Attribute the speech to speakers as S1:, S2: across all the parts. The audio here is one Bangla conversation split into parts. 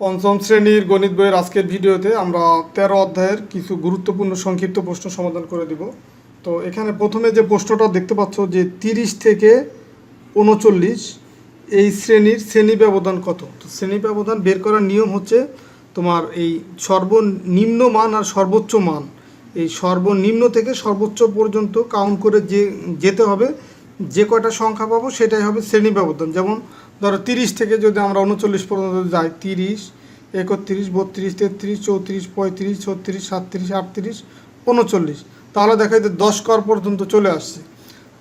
S1: পঞ্চম শ্রেণীর গণিত বইয়ের আজকের ভিডিওতে আমরা 13 অধ্যায়ের কিছু গুরুত্বপূর্ণ সংক্ষিপ্ত প্রশ্ন সমাধান করে দিব। তো এখানে প্রথমে যে প্রশ্নটা দেখতে পাচ্ছ যে 30 থেকে 39 এই শ্রেণী ব্যবধান কত। তো শ্রেণী ব্যবধান বের করার নিয়ম হচ্ছে তোমার এই সর্বনিম্ন মান আর সর্বোচ্চ মান, এই সর্বনিম্ন থেকে সর্বোচ্চ পর্যন্ত কাউন্ট করে যেতে হবে, যে কয়টা সংখ্যা পাবো সেটাই হবে শ্রেণী ব্যবধান। যেমন ধরো 30 থেকে যদি আমরা 39 পর্যন্ত যাই, 30, 31, 32, 33, 34, 35, 36, 37, 38, 39, তাহলে দেখা যায় 10 কর পর্যন্ত চলে আসছে।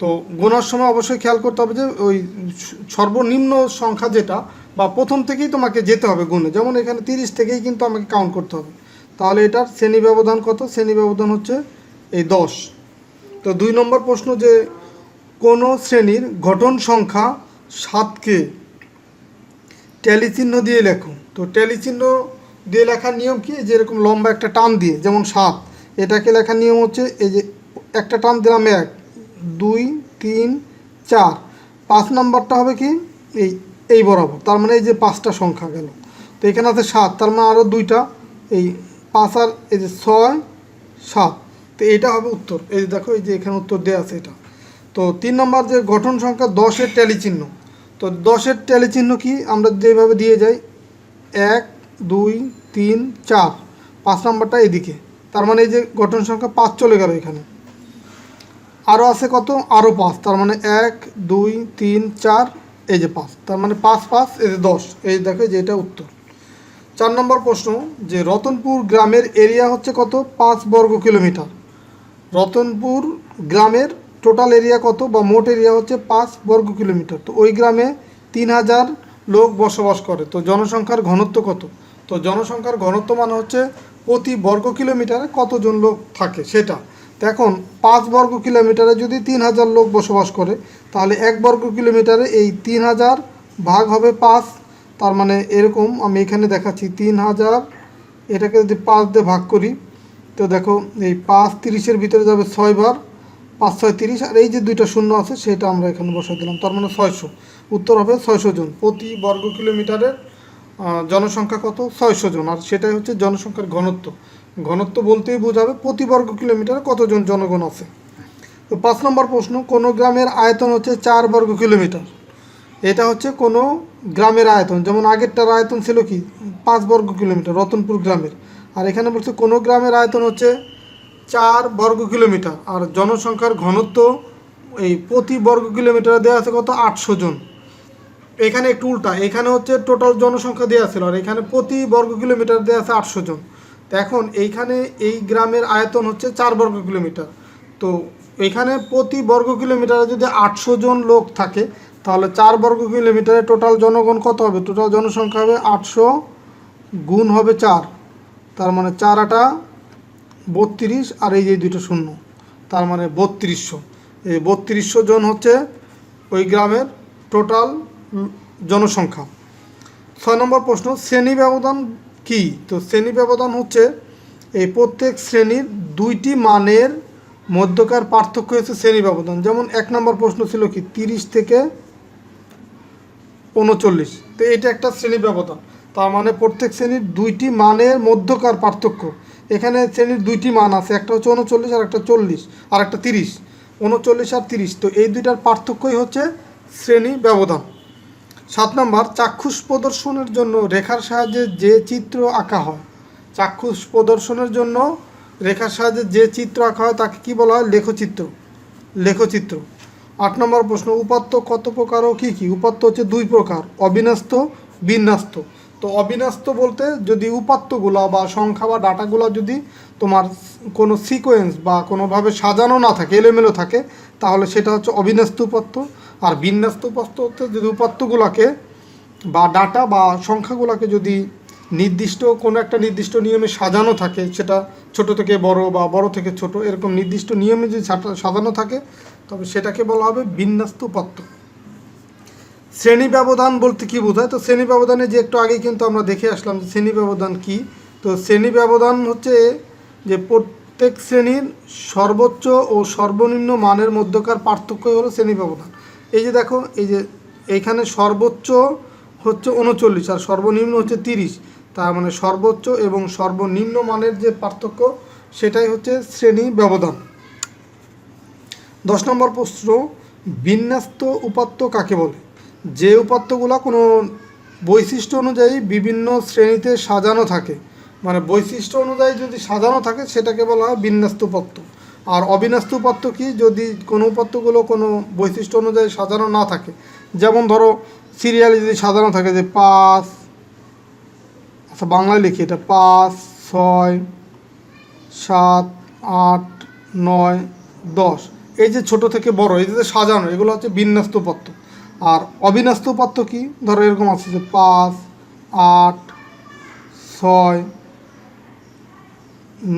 S1: তো গোনার সময় অবশ্যই খেয়াল করতে হবে যে ওই সর্বনিম্ন সংখ্যা যেটা বা প্রথম থেকেই তোমাকে যেতে হবে গুণে। যেমন এখানে 30 থেকেই কিন্তু আমাকে কাউন্ট করতে হবে। তাহলে এটার শ্রেণী ব্যবধান কত? শ্রেণী ব্যবধান হচ্ছে এই 10। তো 2 নম্বর প্রশ্ন যে কোনো শ্রেণীর গঠন সংখ্যা 7কে ট্যালি চিহ্ন দিয়ে লেখো। তো ট্যালি চিহ্ন দিয়ে লেখার নিয়ম কি? যেরকম লম্বা একটা টান দিয়ে, যেমন 7, এটাকে লেখার নিয়ম হচ্ছে এই যে একটা টান দিলাম 1, 2, 3, 4, 5 নম্বরটা হবে কি এই বরাবর, তার মানে এই যে 5টা সংখ্যা গেল। তো এখানে আছে 7, তার মানে আরও 2টা, এই 5 আর এই যে 6, 7। তো এটা হবে উত্তর। এই যে দেখো, এই যে এখানে উত্তর দেওয়া আছে এটা। তো 3 নম্বর যে গঠন সংখ্যা 10-এর ট্যালি চিহ্ন। তো 10-এর ট্যালি চিহ্ন কি? আমরা যেভাবে দিয়ে যাই 1, 2, 3, 4, 5 নম্বরটা এদিকে, তার মানে এই যে গঠন সংখ্যা 5 চলে গেল এখানে। আরও আছে কত? আরও 5, তার মানে 1, 2, 3, 4, এই যে 5, তার মানে 5, 5, এই যে 10। এই দেখো যে এটা উত্তর। 4 নম্বর প্রশ্ন যে রতনপুর গ্রামের এরিয়া হচ্ছে কত? 5 বর্গ কিলোমিটার। রতনপুর গ্রামের টোটাল এরিয়া কত বা মোট এরিয়া হচ্ছে 5 বর্গ কিলোমিটার। তো ওই গ্রামে 3000 লোক বসবাস করে। তো জনসংখ্যার ঘনত্ব কত? তো জনসংখ্যার ঘনত্ব মানে হচ্ছে প্রতি বর্গ কিলোমিটারে কতজন লোক থাকে সেটা। তো এখন 5 বর্গ কিলোমিটারে যদি 3000 লোক বসবাস করে, তাহলে 1 বর্গ কিলোমিটারে এই 3000 ভাগ হবে 5। তার মানে এরকম আমি এখানে দেখাচ্ছি 3000, এটাকে যদি 5 দিয়ে ভাগ করি, তো দেখো এই 5 30-এর ভিতরে যাবে 6 বার, 5 6 30, আর এই যে 2টা শূন্য আছে সেটা আমরা এখানে বসাই দিলাম, তার মানে 600। উত্তর হবে 600 জন। প্রতি বর্গ কিলোমিটারের জনসংখ্যা কত? 600 জন। আর সেটাই হচ্ছে জনসংখ্যার ঘনত্ব। ঘনত্ব বলতেই বোঝাবে প্রতি বর্গ কিলোমিটারে কতজন জনগণ আছে। তো 5 নম্বর প্রশ্ন কোনো গ্রামের আয়তন হচ্ছে 4 বর্গ কিলোমিটার। এটা হচ্ছে কোনো গ্রামের আয়তন। যেমন আগেরটার আয়তন ছিল কি 5 বর্গ কিলোমিটার রতনপুর গ্রামের, আর এখানে বলছে কোনো গ্রামের আয়তন হচ্ছে 4 বর্গ কিলোমিটার, আর জনসংখ্যার ঘনত্ব এই প্রতি বর্গ কিলোমিটারে দেওয়া আছে কত? 800 জন। এখানে একটু উল্টা, এখানে হচ্ছে টোটাল জনসংখ্যা দেওয়া ছিল, আর এখানে প্রতি বর্গ কিলোমিটার দেওয়া আছে 800 জন। তো এখন এইখানে এই গ্রামের আয়তন হচ্ছে 4 বর্গ কিলোমিটার। তো এখানে প্রতি বর্গ কিলোমিটারে যদি 800 জন লোক থাকে, তাহলে 4 বর্গ কিলোমিটারে টোটাল জনগণ কত হবে? টোটাল জনসংখ্যা হবে 800 গুণ হবে 4, তার মানে 4 8 32, আর এই যে 2টা শূন্য, তার মানে 3200। এই 3200 জন হচ্ছে ওই গ্রামের টোটাল জনসংখ্যা। 6 নম্বর প্রশ্ন শ্রেণী ব্যবধান কি? তো শ্রেণী ব্যবধান হচ্ছে এই প্রত্যেক শ্রেণীর 2টি মানের মধ্যকার পার্থক্য হচ্ছে শ্রেণী ব্যবধান। যেমন 1 নম্বর প্রশ্ন ছিল কি 30 থেকে 39, তো এটা একটা শ্রেণী ব্যবধান। তার মানে প্রত্যেক শ্রেণীর 2টি মানের মধ্যকার পার্থক্য। এখানে শ্রেণীর 2টি মান আছে, একটা হচ্ছে 39 আর একটা 40, আর একটা 30, 39 আর 30। তো এই দুইটার পার্থক্যই হচ্ছে শ্রেণী ব্যবধান। 7 নম্বর চাক্ষুষ প্রদর্শনের জন্য রেখার সাহায্যে যে চিত্র আঁকা হয়। চাক্ষুষ প্রদর্শনের জন্য রেখার সাহায্যে যে চিত্র আঁকা হয় তাকে কি বলা হয়? লেখচিত্র। লেখচিত্র। 8 নম্বর প্রশ্ন উপাত্ত কত প্রকার ও কী কী? উপাত্ত হচ্ছে 2 প্রকার, অবিন্যস্ত, বিন্যস্ত। তো অবিন্যস্ত বলতে যদি উপাত্তগুলো বা সংখ্যা বা ডাটাগুলো যদি তোমার কোনো সিকোয়েন্স বা কোনোভাবে সাজানো না থাকে, এলোমেলো থাকে, তাহলে সেটা হচ্ছে অবিন্যস্ত উপাত্ত। আর বিন্যস্ত উপাত্ত হচ্ছে যদি উপাত্তগুলোকে বা ডাটা বা সংখ্যাগুলোকে যদি নির্দিষ্ট কোনো একটা নির্দিষ্ট নিয়মে সাজানো থাকে, সেটা ছোট থেকে বড় বা বড় থেকে ছোট, এরকম নির্দিষ্ট নিয়মে যদি সাজানো থাকে, তবে সেটাকে বলা হবে বিন্যস্ত উপাত্ত। শ্রেণী ব্যবধান বলতে কি বোঝায়? তো শ্রেণী ব্যবধানে যে একটু আগে কিন্তু আমরা দেখে আসলাম যে শ্রেণী ব্যবধান কি। তো শ্রেণী ব্যবধান হচ্ছে যে প্রত্যেক শ্রেণীর সর্বোচ্চ ও সর্বনিম্ন মানের মধ্যকার পার্থক্যই হলো শ্রেণী ব্যবধান। এই যে দেখো, এই যে এইখানে সর্বোচ্চ হচ্ছে 39 আর সর্বনিম্ন হচ্ছে 30, তার মানে সর্বোচ্চ এবং সর্বনিম্ন মানের যে পার্থক্য সেটাই হচ্ছে শ্রেণী ব্যবধান। 10 নম্বর প্রশ্ন, বিন্যস্ত উপাত্ত কাকে বলে? যে উপাত্তগুলো কোনো বৈশিষ্ট্য অনুযায়ী বিভিন্ন শ্রেণীতে সাজানো থাকে, মানে বৈশিষ্ট্য অনুযায়ী যদি সাজানো থাকে সেটাকে বলা হয় বিন্যস্ত উপাত্ত। আর অবিন্যস্ত উপাত্ত কি? যদি কোনো উপাত্তগুলো কোনো বৈশিষ্ট্য অনুযায়ী সাজানো না থাকে, যেমন ধরো সিরিয়ালে যদি সাজানো থাকে যে 5, আচ্ছা বাংলায় লিখি এটা 5, 6, 7, 8, 9, 10, এই যে ছোট থেকে বড় এই যে সাজানো, এগুলো হচ্ছে বিন্যস্ত উপাত্ত। আর অবিন্যস্ত উপাত্ত কি? ধরো এরকম আছে যে 5, 8, 6,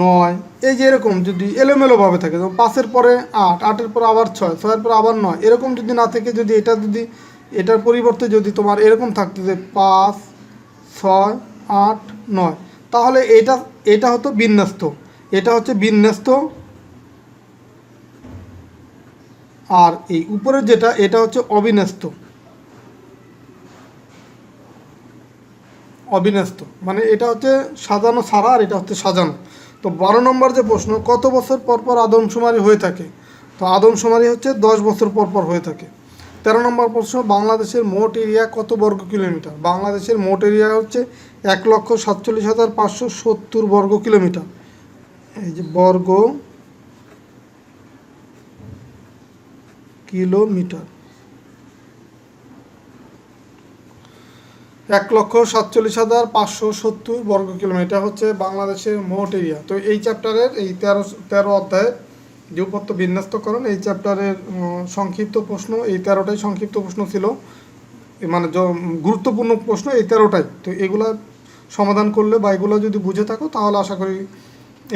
S1: 9, এই যে এরকম যদি এলোমেলোভাবে থাকে, যেমন 5-এর পরে 8, 8-এর পরে আবার 6, 6-এর পরে আবার 9, এরকম যদি না থেকে যদি এটার পরিবর্তে যদি তোমার এরকম থাকতো যে 5, 6, 8, 9, তাহলে এটা হতো বিন্যস্ত, এটা হচ্ছে বিন্যস্ত। আর এই উপরের যেটা এটা হচ্ছে অবিন্যস্ত। অবিন্যস্ত মানে এটা হচ্ছে সাজানো ছাড়া, আর এটা হচ্ছে সাজানো। তো 12 নম্বর যে প্রশ্ন, কত বছর পর পর আদমশুমারি হয়ে থাকে? তো আদমশুমারি হচ্ছে 10 বছর পর পর হয়ে থাকে। 13 নম্বর প্রশ্ন, বাংলাদেশের মোট এরিয়া কত বর্গ কিলোমিটার? বাংলাদেশের মোট এরিয়া হচ্ছে 1,47,570 বর্গ কিলোমিটার। এই যে বর্গ কিলোমিটার, 1,47,570 বর্গ কিলোমিটার হচ্ছে বাংলাদেশের মোট এরিয়া। তো এই চ্যাপ্টারের এই 13 অধ্যায়ের যে উপাত্ত বিন্যস্তকরণ, এই চ্যাপ্টারের সংক্ষিপ্ত প্রশ্ন, এই 13টাই সংক্ষিপ্ত প্রশ্ন ছিল, মানে গুরুত্বপূর্ণ প্রশ্ন এই 13টাই। তো এগুলা সমাধান করলে বা এগুলো যদি বুঝে থাকো তাহলে আশা করি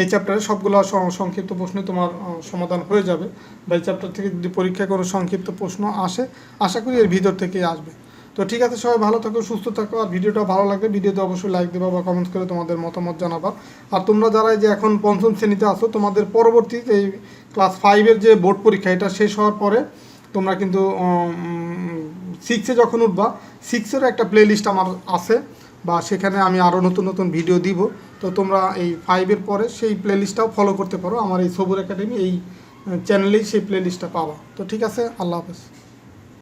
S1: এই চ্যাপ্টারে সবগুলো সংক্ষিপ্ত প্রশ্নই তোমার সমাধান হয়ে যাবে। বা এই চ্যাপ্টার থেকে যদি পরীক্ষায় কোনো সংক্ষিপ্ত প্রশ্ন আসে, আশা করি এর ভিতর থেকেই আসবে। তো ঠিক আছে, সবাই ভালো থাকো, সুস্থ থাকো। আর ভিডিওটা ভালো লাগবে ভিডিওতে অবশ্যই লাইক দেবা বা কমেন্টস করে তোমাদের মতামত জানাবা। আর তোমরা যারা যে এখন 5ম শ্রেণীতে আসো, তোমাদের পরবর্তী এই ক্লাস 5-এর যে বোর্ড পরীক্ষা এটা শেষ হওয়ার পরে তোমরা কিন্তু 6-এ যখন উঠবা, 6-এরও একটা প্লেলিস্ট আমার আছে, বা সেখানে আমি আরও নতুন নতুন ভিডিও দিব। তো তোমরা এই 5-এর পরে সেই প্লেলিস্টটাও ফলো করতে পারো, আমার এই সবুর একাডেমি এই চ্যানেলেই সেই প্লেলিস্টটা পাবা। তো ঠিক আছে, আল্লাহ হাফেজ।